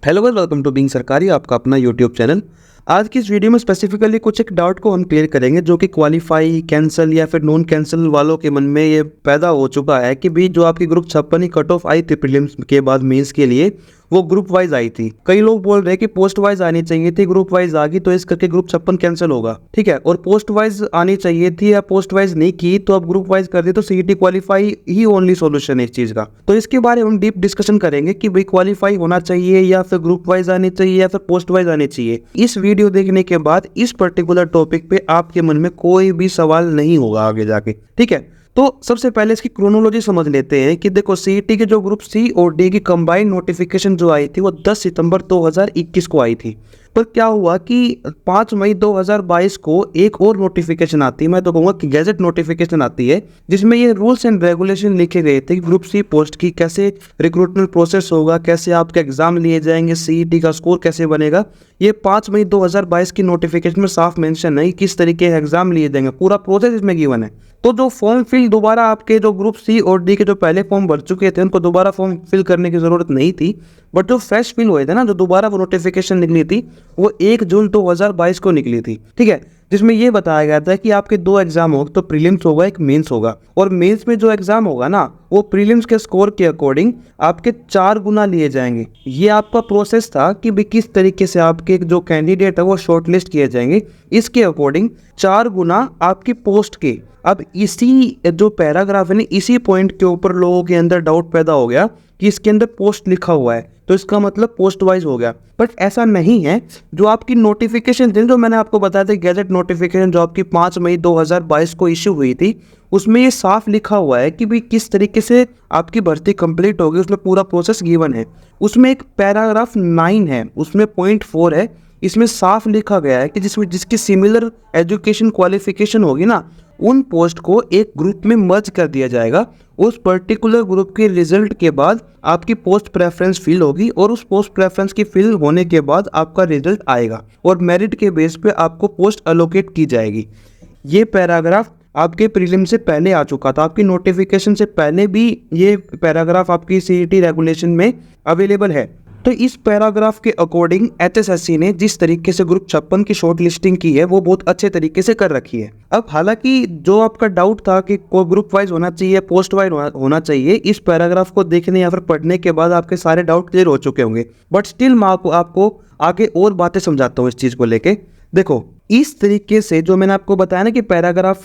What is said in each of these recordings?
Hello guys, welcome to being Sarkari, आपका अपना YouTube channel. आज की इस वीडियो में स्पेसिफिकली कुछ एक डाउट को हम क्लियर करेंगे जो कि क्वालिफाई, कैंसिल या फिर नॉन कैंसिल वालों के मन में ये पैदा हो चुका है कि भी जो आपकी ग्रुप 56 ही कट ऑफ आई थी प्रीलिम्स के बाद मेंस के लिए, वो ग्रुप वाइज आई थी। कई लोग बोल रहे हैं कि पोस्ट वाइज आनी चाहिए थी, ग्रुप वाइज आ गई तो इस करके ग्रुप 56 कैंसिल होगा। ठीक है, और पोस्ट वाइज आनी चाहिए थी या पोस्ट वाइज नहीं की तो अब ग्रुप वाइज कर दी तो सीईटी क्वालिफाई ही ओनली सॉल्यूशन है इस चीज का। तो इसके बारे में हम डीप डिस्कशन करेंगे कि भाई क्वालिफाई होना चाहिए या फिर ग्रुप वाइज आनी चाहिए या फिर पोस्ट वाइज आनी चाहिए। इस वीडियो देखने के बाद इस पर्टिकुलर टॉपिक पे आपके मन में कोई भी सवाल नहीं होगा आगे जाके। ठीक है, तो सबसे पहले इसकी क्रोनोलॉजी समझ लेते हैं कि देखो सीईटी के जो ग्रुप सी और डी की कंबाइंड नोटिफिकेशन जो आई थी वो 10 सितंबर 2021 को आई थी। पर क्या हुआ कि 5 मई 2022 को एक और नोटिफिकेशन आती है, मैं तो कहूँगा कि गैजेट नोटिफिकेशन आती है, जिसमें ये रूल्स एंड रेगुलेशन लिखे गए थे कि ग्रुप सी पोस्ट की कैसे रिक्रूटमेंट प्रोसेस होगा, कैसे आपके एग्जाम लिए जाएंगे, सीईटी का स्कोर कैसे बनेगा। ये 5 मई 2022 की नोटिफिकेशन में साफ मेंशन है कि किस तरीके के एग्जाम लिए जाएंगे, पूरा प्रोसेस इसमें गिवन है। तो जो फॉर्म फिल दोबारा आपके जो ग्रुप सी और डी के जो पहले फॉर्म भर चुके थे उनको दोबारा फॉर्म फिल करने की जरूरत नहीं थी, बट जो फ्रेश फिल हुए थे ना, जो दोबारा वो नोटिफिकेशन निकली थी वो 1 जून 2022 को निकली थी। ठीक है, जिसमें ये बताया गया था कि आपके 2 एग्जाम होगा, तो प्रीलिम्स होगा, एक मेंस होगा। और मेंस में जो एग्जाम होगा ना वो प्रीलिम्स के स्कोर के अकॉर्डिंग आपके 4 गुना लिए जाएंगे। ये आपका प्रोसेस था कि भी किस तरीके से आपके जो कैंडिडेट है वो शॉर्टलिस्ट किए जाएंगे, इसके अकॉर्डिंग 4 गुना आपकी पोस्ट के। अब इसी जो पैराग्राफ है ना, इसी पॉइंट के ऊपर लोगों के अंदर डाउट पैदा हो गया कि इसके अंदर पोस्ट लिखा हुआ है तो इसका मतलब पोस्ट वाइज हो गया, बट ऐसा नहीं है। जो आपकी नोटिफिकेशन थी, जो मैंने आपको बताया था गैजेट नोटिफिकेशन जो आपकी 5 मई 2022 को इश्यू हुई थी, उसमें ये साफ लिखा हुआ है कि भाई किस तरीके से आपकी भर्ती कंप्लीट होगी, उसमें पूरा प्रोसेस गिवन है। उसमें एक पैराग्राफ 9 है, उसमें पॉइंट 4 है, इसमें साफ लिखा गया है कि जिसकी सिमिलर एजुकेशन क्वालिफिकेशन होगी ना, उन पोस्ट को एक ग्रुप में मर्ज कर दिया जाएगा। उस पर्टिकुलर ग्रुप के रिजल्ट के बाद आपकी पोस्ट प्रेफरेंस फिल होगी और उस पोस्ट प्रेफरेंस की फिल होने के बाद आपका रिजल्ट आएगा और मेरिट के बेस पे आपको पोस्ट अलोकेट की जाएगी। ये पैराग्राफ आपके प्रीलिम से पहले आ चुका था, आपकी नोटिफिकेशन से पहले भी ये पैराग्राफ आपकी सीईटी रेगुलेशन में अवेलेबल है। तो इस पैराग्राफ के अकॉर्डिंग एचएसएससी ने जिस तरीके से ग्रुप 56 की शॉर्ट लिस्टिंग की है वो बहुत अच्छे तरीके से कर रखी है। अब हालांकि जो आपका डाउट था कि कोई ग्रुप वाइज होना चाहिए, पोस्ट वाइज होना चाहिए, इस पैराग्राफ को देखने या फिर पढ़ने के बाद आपके सारे डाउट क्लियर हो चुके होंगे, बट स्टिल मैं आपको आगे और बातें समझाता हूँ इस चीज़ को लेके। देखो, इस तरीके से जो मैंने आपको बताया ना कि पैराग्राफ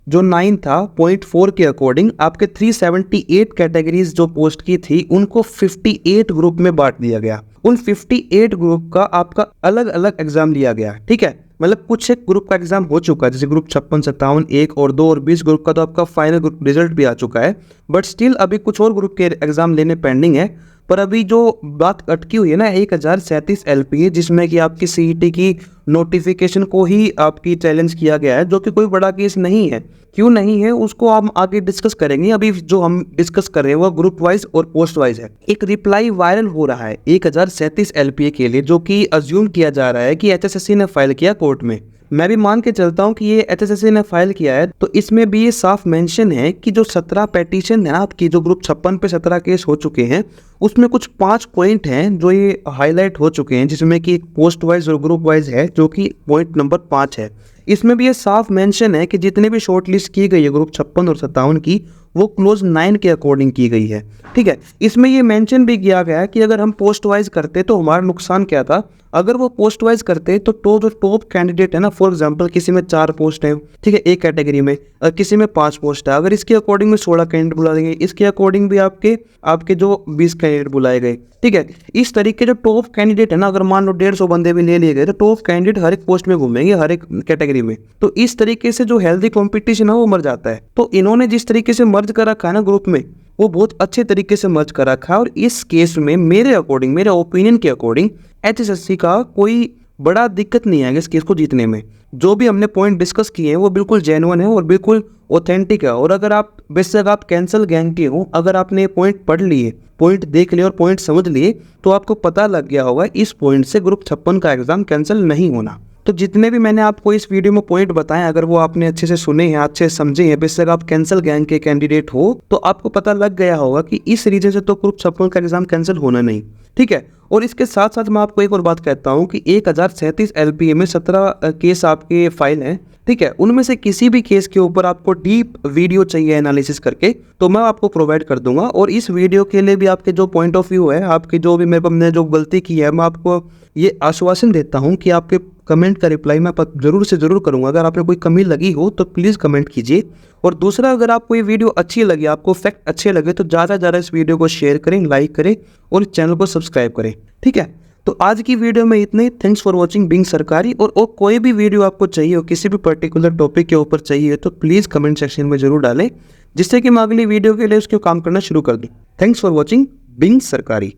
जो 9 था पॉइंट 4 के अकॉर्डिंग आपके 378 कैटेगरीज जो पोस्ट की थी उनको 58 ग्रुप में बांट दिया गया। उन 58 ग्रुप का आपका अलग अलग एग्जाम लिया गया। ठीक है, मतलब कुछ एक ग्रुप का एग्जाम हो चुका है, जैसे ग्रुप 56, 57, 1 और 2 और 20 ग्रुप का तो आपका फाइनल ग्रुप रिजल्ट भी आ चुका है, बट स्टिल अभी कुछ और ग्रुप के एग्जाम लेने पेंडिंग है। पर अभी जो बात अटकी हुई है ना 1037 LPA, जिसमें कि आपकी सीईटी की नोटिफिकेशन को ही आपकी चैलेंज किया गया है, जो कि कोई बड़ा केस नहीं है। क्यों नहीं है उसको हम आगे डिस्कस करेंगे। अभी जो हम डिस्कस कर रहे हैं वो ग्रुप वाइज और पोस्ट वाइज है। एक रिप्लाई वायरल हो रहा है 1037 LPA के लिए, जो कि अज्यूम किया जा रहा है कि एचएसएससी ने फाइल किया कोर्ट में। मैं भी मान के चलता हूं कि ये एचएसएससी ने फाइल किया है, तो इसमें भी ये साफ मेंशन है कि जो 17 पेटिशन है आपकी, जो ग्रुप 56 पे 17 केस हो चुके हैं, उसमें कुछ 5 पॉइंट हैं जो ये हाईलाइट हो चुके हैं, जिसमें कि पोस्ट वाइज और ग्रुप वाइज है, जो कि पॉइंट नंबर 5 है। इसमें भी ये साफ मेंशन है कि जितने भी शॉर्ट लिस्ट की गई है ग्रुप 56 और 57 की, वो क्लोज 9 के अकॉर्डिंग की गई है। ठीक है, इसमें ये मेंशन भी किया गया है कि अगर हम पोस्ट वाइज करते तो हमारा नुकसान क्या था। अगर वो पोस्ट वाइज करते तो जो टॉप कैंडिडेट है ना, फॉर एग्जांपल किसी में 4 पोस्ट है, ठीक है, एक कैटेगरी में, किसी में 5 पोस्ट है, अगर इसके अकॉर्डिंग में 16 कैंडिडेट बुलाए गए, इसके अकॉर्डिंग भी आपके जो 20 कैंडिडेट बुलाए गए। ठीक है, इस तरीके जो टॉप कैंडिडेट है ना, अगर मान लो 150 बंदे भी ले लिए गए तो टॉप कैंडिडेट हर एक पोस्ट में घूमेंगे, हर एक कैटेगरी में। तो इस तरीके से जो हेल्दी कॉम्पिटिशन है वो मर जाता है। तो इन्होंने जिस तरीके से मर्ज कर रखा है ना ग्रुप में, वो बहुत अच्छे तरीके से मर्ज कर रखा है। और इस केस में मेरे अकॉर्डिंग, मेरे ओपिनियन के अकॉर्डिंग, एचएसएससी का कोई बड़ा दिक्कत नहीं आएगा इस केस को जीतने में। जो भी हमने पॉइंट डिस्कस किए हैं वो बिल्कुल जेन्युइन है और बिल्कुल ऑथेंटिक है। और अगर आप बेशक आप कैंसल गैंग के हो, अगर आपने पॉइंट पढ़ लिए, पॉइंट देख लिए और पॉइंट समझ लिए, तो आपको पता लग गया होगा इस पॉइंट से ग्रुप 56 का एग्जाम कैंसिल नहीं होना। तो जितने भी मैंने आपको इस वीडियो में पॉइंट बताए, अगर वो आपने अच्छे से सुने हैं, अच्छे से समझे हैं, बेशक आप कैंसल गैंग के कैंडिडेट हो, तो आपको पता लग गया होगा कि इस रीजन से तो ग्रुप 56 का एग्जाम कैंसिल होना नहीं। ठीक है। और इसके साथ साथ मैं आपको एक और बात कहता हूँ कि 1037 LPA में 17 केस आपके फाइल हैं, ठीक है। उनमें से किसी भी केस के ऊपर आपको डीप वीडियो चाहिए एनालिसिस करके, तो मैं आपको प्रोवाइड कर दूंगा। और इस वीडियो के लिए भी आपके जो पॉइंट ऑफ व्यू है, आपकी जो भी मैंने जो गलती की है, मैं आपको ये आश्वासन देता हूँ कि आपके कमेंट का रिप्लाई मैं ज़रूर से ज़रूर करूँगा। अगर आपने कोई कमी लगी हो तो प्लीज़ कमेंट कीजिए। और दूसरा, अगर आपको ये वीडियो अच्छी लगी, आपको फैक्ट अच्छे लगे, तो ज़्यादा से ज़्यादा इस वीडियो को शेयर करें, लाइक करें और चैनल को सब्सक्राइब करें, ठीक है। तो आज की वीडियो में इतना ही। थैंक्स फॉर वॉचिंग बिंग सरकारी। और कोई भी वीडियो आपको चाहिए हो, किसी भी पर्टिकुलर टॉपिक के ऊपर चाहिए, तो प्लीज़ कमेंट सेक्शन में ज़रूर डालें, जिससे कि मैं अगली वीडियो के लिए उसको काम करना शुरू कर दूँ। थैंक्स फॉर वॉचिंग बिंग सरकारी।